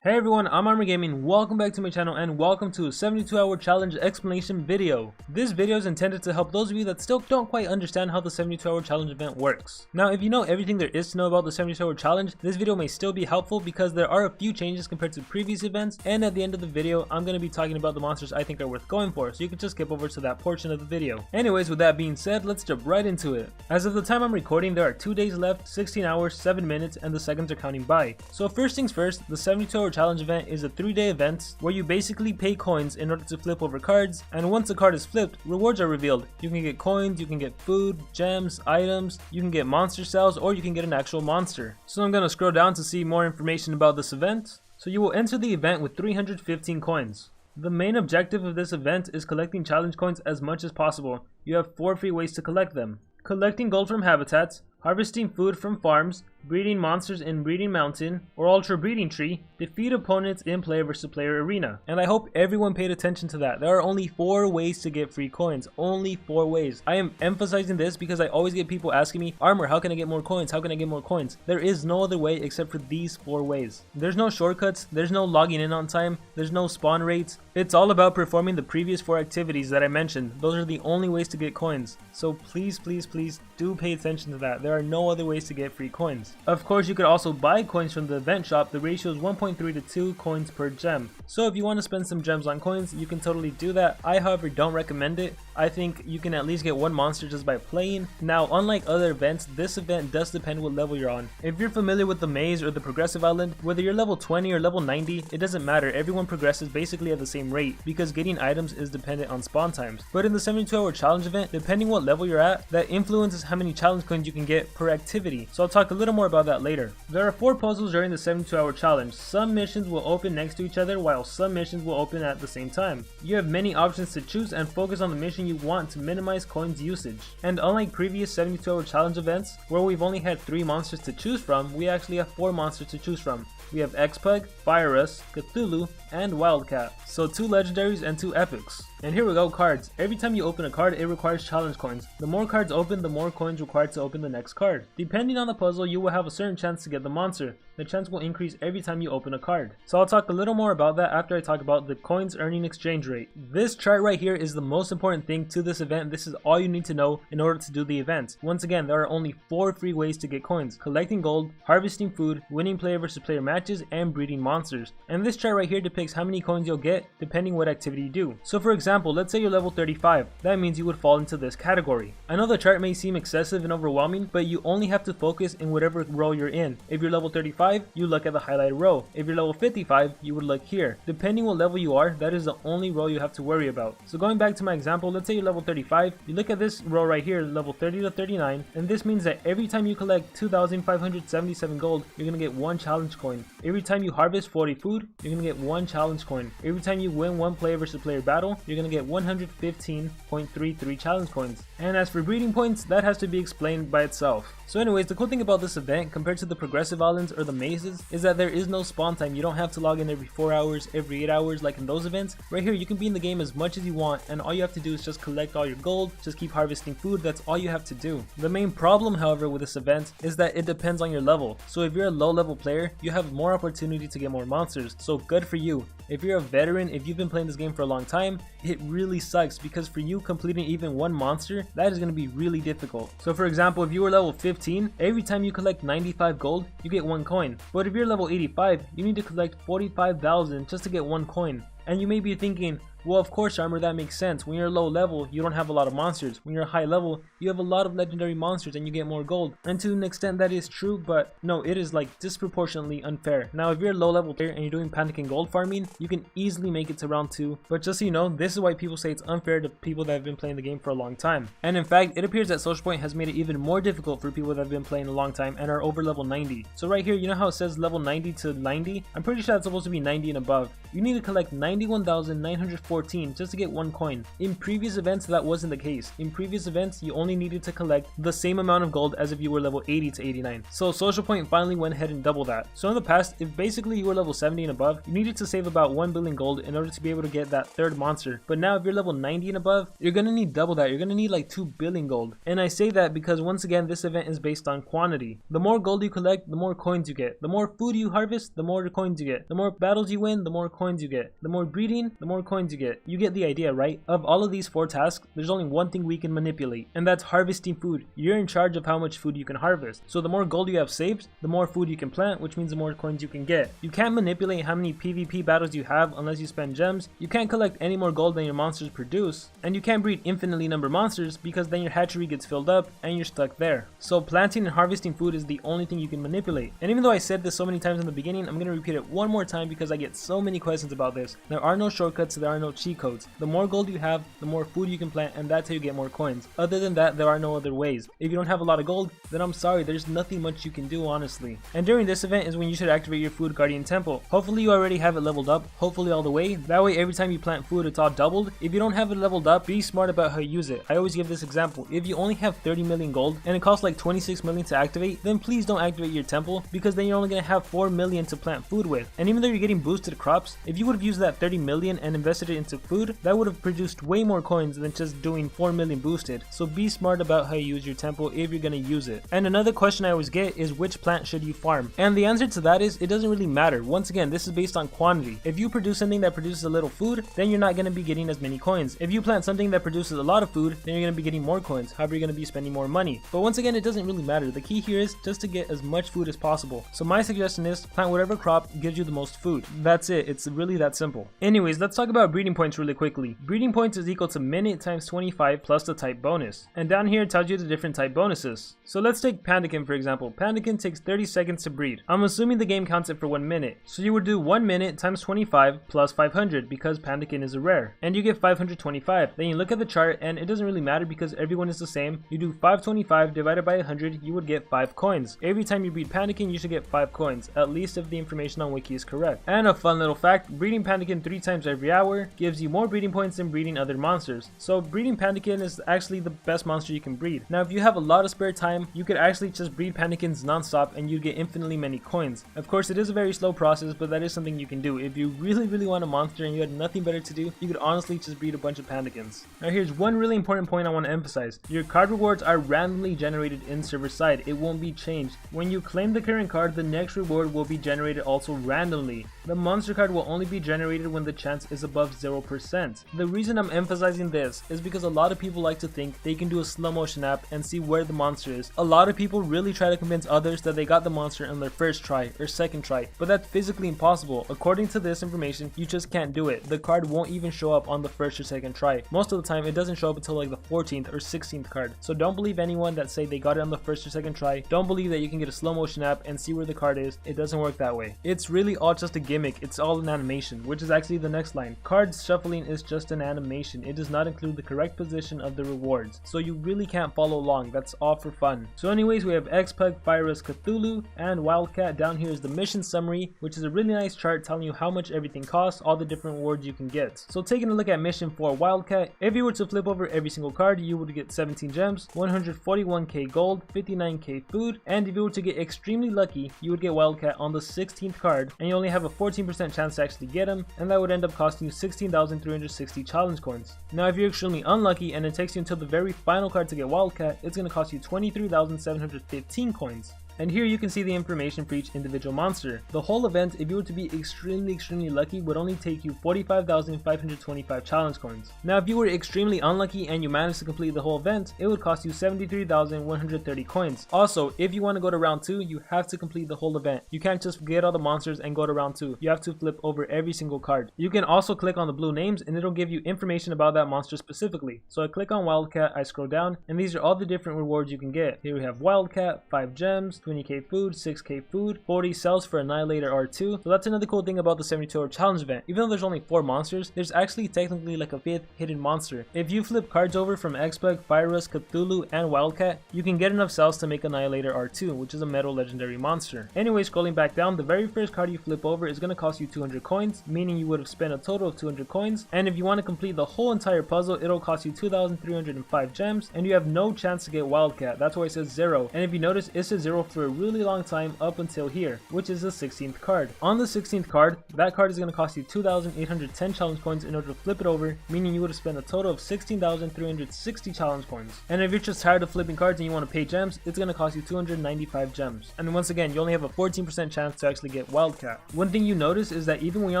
Hey everyone, I'm Armor Gaming. Welcome back to my channel and welcome to a 72-hour challenge explanation video. This video is intended to help those of you that still don't quite understand how the 72-hour challenge event works. Now, if you know everything there is to know about the 72-hour challenge, this video may still be helpful because there are a few changes compared to previous events, and at the end of the video, I'm going to be talking about the monsters I think are worth going for, so you can just skip over to that portion of the video. Anyways, with that being said, let's jump right into it. As of the time I'm recording, there are 2 days left, 16 hours, 7 minutes, and the seconds are counting by. So first things first, the 72-hour challenge event is a 3-day event where you basically pay coins in order to flip over cards, and once a card is flipped, rewards are revealed. You can get coins, you can get food, gems, items, you can get monster cells, or you can get an actual monster. So I'm gonna scroll down to see more information about this event. So you will enter the event with 315 coins. The main objective of this event is collecting challenge coins as much as possible. You have 4 free ways to collect them: collecting gold from habitats, harvesting food from farms, breeding monsters in Breeding Mountain or Ultra Breeding Tree, defeat opponents in player versus player arena. And I hope everyone paid attention to that. There are only 4 ways to get free coins. Only 4 ways. I am emphasizing this because I always get people asking me, Armor, how can I get more coins? How can I get more coins? There is no other way except for these 4 ways. There's no shortcuts, there's no logging in on time, there's no spawn rates. It's all about performing the previous 4 activities that I mentioned. Those are the only ways to get coins. So please, please, please do pay attention to that. There are no other ways to get free coins. Of course, you could also buy coins from the event shop. The ratio is 1.3 to 2 coins per gem. So if you want to spend some gems on coins, you can totally do that. I, however, don't recommend it. I think you can at least get 1 monster just by playing. Now, unlike other events, this event does depend what level you're on. If you're familiar with the maze or the progressive island, whether you're level 20 or level 90, it doesn't matter. Everyone progresses basically at the same rate because getting items is dependent on spawn times. But in the 72-hour challenge event, depending what level you're at, that influences how many challenge coins you can get per activity. So I'll talk a little more about that later. There are 4 puzzles during the 72-hour challenge. Some missions will open next to each other while some missions will open at the same time. You have many options to choose and focus on the mission you want to minimize coins usage. And unlike previous 72-hour challenge events where we've only had 3 monsters to choose from, we actually have 4 monsters to choose from. We have xPug, Firus, Cthulhu, and Wildcat. So 2 legendaries and 2 epics. And here we go, cards. Every time you open a card, it requires challenge coins. The more cards open, the more coins required to open the next card. Depending on the puzzle, you will have a certain chance to get the monster. The chance will increase every time you open a card. So I'll talk a little more about that after I talk about the coins earning exchange rate. This chart right here is the most important thing to this event. This is all you need to know in order to do the event. Once again, there are only 4 free ways to get coins: collecting gold, harvesting food, winning player versus player matches, and breeding monsters. And this chart right here depicts how many coins you'll get depending what activity you do. So for example, let's say you're level 35. That means you would fall into this category. I know the chart may seem excessive and overwhelming, but you only have to focus in whatever row you're in. If you're level 35, you look at the highlighted row. If you're level 55, you would look here. Depending what level you are, that is the only row you have to worry about. So going back to my example, let's say you're level 35, you look at this row right here, level 30 to 39, and this means that every time you collect 2,577 gold, you're gonna get 1 challenge coin. Every time you harvest 40 food, you're gonna get 1 challenge coin. Every time you win 1 player versus player battle, you're gonna get 115.33 challenge coins. And as for breeding points, that has to be explained by itself. So anyways, the cool thing about this event compared to the progressive islands or the mazes is that there is no spawn time. You don't have to log in every 4 hours, every 8 hours like in those events. Right here, you can be in the game as much as you want, and all you have to do is just collect all your gold, just keep harvesting food. That's all you have to do. The main problem, however, with this event is that it depends on your level. So if you're a low level player, you have more opportunity to get more monsters, so good for you. If you're a veteran, if you've been playing this game for a long time, it really sucks because for you completing even 1 monster, that is going to be really difficult. So for example, if you were level 15, every time you collect 95 gold, you get 1 coin. But if you're level 85, you need to collect 45,000 just to get 1 coin. And you may be thinking, well, of course, Armor, that makes sense. When you're low level, you don't have a lot of monsters. When you're high level, you have a lot of legendary monsters and you get more gold. And to an extent that is true, but no, it is like disproportionately unfair. Now, if you're a low level player and you're doing panic and gold farming, you can easily make it to round 2. But just so you know, this is why people say it's unfair to people that have been playing the game for a long time. And in fact, it appears that Social Point has made it even more difficult for people that have been playing a long time and are over level 90. So right here, you know how it says level 90 to 90? I'm pretty sure that's supposed to be 90 and above. You need to collect 91,904 14 just to get 1 coin. In previous events that wasn't the case. In previous events you only needed to collect the same amount of gold as if you were level 80 to 89. So Social Point finally went ahead and doubled that. So in the past, if basically you were level 70 and above, you needed to save about 1 billion gold in order to be able to get that third monster. But now if you're level 90 and above, you're gonna need double that. You're gonna need like 2 billion gold. And I say that because once again this event is based on quantity. The more gold you collect, the more coins you get. The more food you harvest, the more coins you get. The more battles you win, the more coins you get. The more breeding, the more coins you get. You get the idea, right? Of all of these 4 tasks, there's only one thing we can manipulate, and that's harvesting food. You're in charge of how much food you can harvest. So the more gold you have saved, the more food you can plant, which means the more coins you can get. You can't manipulate how many PvP battles you have unless you spend gems. You can't collect any more gold than your monsters produce, and you can't breed infinitely numbered monsters because then your hatchery gets filled up and you're stuck there. So planting and harvesting food is the only thing you can manipulate. And even though I said this so many times in the beginning, I'm gonna repeat it one more time because I get so many questions about this. There are no shortcuts, there are no cheat codes. The more gold you have, the more food you can plant, and that's how you get more coins. Other than that, there are no other ways. If you don't have a lot of gold, then I'm sorry, there's nothing much you can do, honestly. And during this event is when you should activate your food guardian temple. Hopefully you already have it leveled up, hopefully all the way. That way every time you plant food it's all doubled. If you don't have it leveled up, be smart about how you use it. I always give this example. If you only have 30 million gold and it costs like 26 million to activate, then please don't activate your temple because then you're only going to have 4 million to plant food with. And even though you're getting boosted crops, if you would have used that 30 million and invested it into food, that would have produced way more coins than just doing 4 million boosted. So be smart about how you use your temple if you're going to use it. And another question I always get is which plant should you farm? And the answer to that is it doesn't really matter. Once again, this is based on quantity. If you produce something that produces a little food, then you're not going to be getting as many coins. If you plant something that produces a lot of food, then you're going to be getting more coins. However, you're going to be spending more money. But once again, it doesn't really matter. The key here is just to get as much food as possible. So my suggestion is plant whatever crop gives you the most food. That's it. It's really that simple. Anyways, let's talk about breeding points really quickly. Breeding points is equal to minute times 25 plus the type bonus. And down here it tells you the different type bonuses. So let's take Pandakin for example. Pandakin takes 30 seconds to breed. I'm assuming the game counts it for 1 minute. So you would do 1 minute times 25 plus 500 because Pandakin is a rare. And you get 525. Then you look at the chart and it doesn't really matter because everyone is the same. You do 525 divided by 100, you would get 5 coins. Every time you breed Pandakin, you should get 5 coins, at least if the information on Wiki is correct. And a fun little fact, breeding Pandakin 3 times every hour gives you more breeding points than breeding other monsters. So breeding Pandakin is actually the best monster you can breed. Now if you have a lot of spare time, you could actually just breed Pandakins non-stop and you'd get infinitely many coins. Of course it is a very slow process, but that is something you can do. If you really want a monster and you had nothing better to do, you could honestly just breed a bunch of Pandakins. Now here's one really important point I want to emphasize. Your card rewards are randomly generated in server side. It won't be changed. When you claim the current card, the next reward will be generated also randomly. The monster card will only be generated when the chance is above 0%. The reason I'm emphasizing this is because a lot of people like to think they can do a slow motion app and see where the monster is. A lot of people really try to convince others that they got the monster on their first try or second try, but that's physically impossible. According to this information, you just can't do it. The card won't even show up on the first or second try. Most of the time it doesn't show up until like the 14th or 16th card. So don't believe anyone that say they got it on the first or second try. Don't believe that you can get a slow motion app and see where the card is. It doesn't work that way. It's really all just a gimmick. It's all an animation, which is actually the next line. Card shuffling is just an animation. It does not include the correct position of the rewards. So you really can't follow along. That's all for fun. So anyways, we have xPug, Firus, Cthulhu, and Wildcat. Down here is the mission summary, which is a really nice chart telling you how much everything costs, all the different rewards you can get. So taking a look at mission 4 Wildcat, if you were to flip over every single card, you would get 17 gems, 141k gold, 59k food, and if you were to get extremely lucky, you would get Wildcat on the 16th card, and you only have a 14% chance to actually get him, and that would end up costing you 16,360 challenge coins. Now if you're extremely unlucky and it takes you until the very final card to get Wildcat, it's going to cost you 23,715 coins. And here you can see the information for each individual monster. The whole event, if you were to be extremely lucky, would only take you 45,525 challenge coins. Now if you were extremely unlucky and you managed to complete the whole event, it would cost you 73,130 coins. Also, if you want to go to round 2, you have to complete the whole event. You can't just get all the monsters and go to round 2. You have to flip over every single card. You can also click on the blue names and it'll give you information about that monster specifically. So I click on Wildcat, I scroll down, and these are all the different rewards you can get. Here we have Wildcat, 5 gems, 20k food, 6k food, 40 cells for Annihilator R2. So that's another cool thing about the 72 hour challenge event. Even though there's only 4 monsters, there's actually technically like a 5th hidden monster. If you flip cards over from xPug, Firus, Cthulhu, and Wildcat, you can get enough cells to make Annihilator R2, which is a metal legendary monster. Anyway, scrolling back down, the very first card you flip over is going to cost you 200 coins, meaning you would have spent a total of 200 coins, and if you want to complete the whole entire puzzle, it'll cost you 2,305 gems, and you have no chance to get Wildcat. That's why it says 0, and if you notice, it says 0 for a really long time up until here, which is the 16th card. On the 16th card, that card is going to cost you 2,810 challenge coins in order to flip it over, meaning you would have spent a total of 16,360 challenge coins. And if you're just tired of flipping cards and you want to pay gems, it's going to cost you 295 gems. And once again, you only have a 14% chance to actually get Wildcat. One thing you notice is that even when you're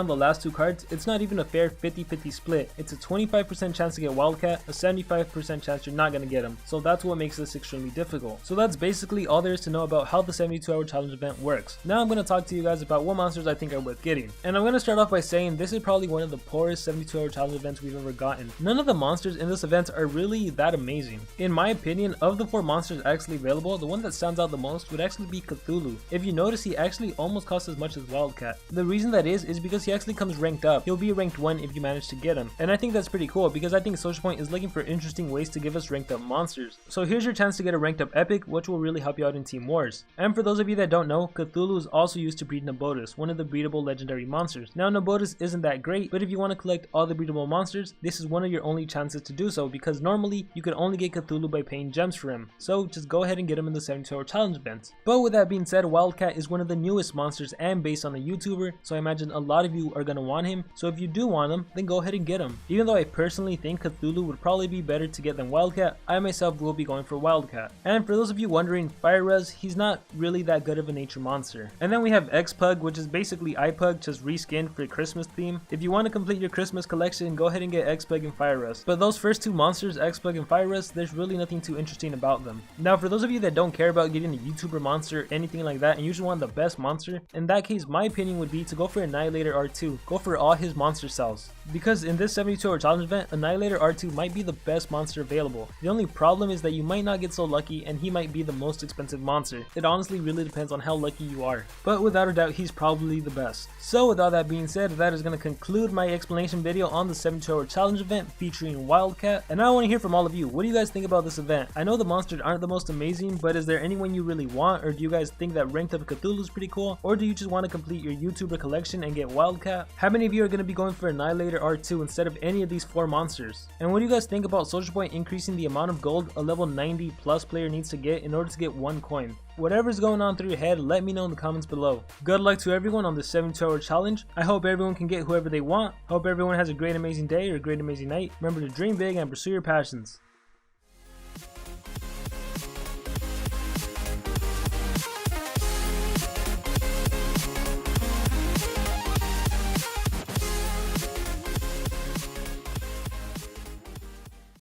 on the last 2 cards, it's not even a fair 50-50 split. It's a 25% chance to get Wildcat, a 75% chance you're not going to get him. So that's what makes this extremely difficult. So that's basically all there is to know about how the 72 hour challenge event works. Now I'm going to talk to you guys about what monsters I think are worth getting. And I'm going to start off by saying this is probably one of the poorest 72 hour challenge events we've ever gotten. None of the monsters in this event are really that amazing. In my opinion, of the 4 monsters actually available, the one that stands out the most would actually be Cthulhu. If you notice, he actually almost costs as much as Wildcat. The reason that is because he actually comes ranked up. He'll be ranked 1 if you manage to get him. And I think that's pretty cool because I think Social Point is looking for interesting ways to give us ranked up monsters. So here's your chance to get a ranked up epic, which will really help you out in Team Wars. And for those of you that don't know, Cthulhu is also used to breed Nabotus, one of the breedable legendary monsters. Now Nabotus isn't that great, but if you want to collect all the breedable monsters, this is one of your only chances to do so because normally you could only get Cthulhu by paying gems for him. So just go ahead and get him in the 72 hour challenge event. But with that being said, Wildcat is one of the newest monsters and based on a YouTuber, so I imagine a lot of you are going to want him. So if you do want him, then go ahead and get him. Even though I personally think Cthulhu would probably be better to get than Wildcat, I myself will be going for Wildcat. And for those of you wondering, Firus, he's not really that good of a nature monster. And then we have xPug, which is basically iPug just reskinned for Christmas theme. If you want to complete your Christmas collection, go ahead and get xPug and Firus. But those first 2 monsters, xPug and Firus, there's really nothing too interesting about them. Now for those of you that don't care about getting a YouTuber monster or anything like that and you just want the best monster, in that case my opinion would be to go for Annihilator R2. Go for all his monster cells. Because in this 72 hour challenge event, Annihilator R2 might be the best monster available. The only problem is that you might not get so lucky and he might be the most expensive monster. It honestly really depends on how lucky you are. But without a doubt, he's probably the best. So with all that being said, that is going to conclude my explanation video on the 72 hour challenge event featuring Wildcat. And now I want to hear from all of you. What do you guys think about this event? I know the monsters aren't the most amazing, but is there anyone you really want? Or do you guys think that ranked up Cthulhu is pretty cool? Or do you just want to complete your YouTuber collection and get Wildcat? How many of you are going to be going for Annihilator R2 instead of any of these 4 monsters? And what do you guys think about Social Point increasing the amount of gold a level 90 plus player needs to get in order to get 1 coin? Whatever's going on through your head, let me know in the comments below. Good luck to everyone on the 72 hour challenge. I hope everyone can get whoever they want. Hope everyone has a great amazing day or a great amazing night. Remember to dream big and pursue your passions.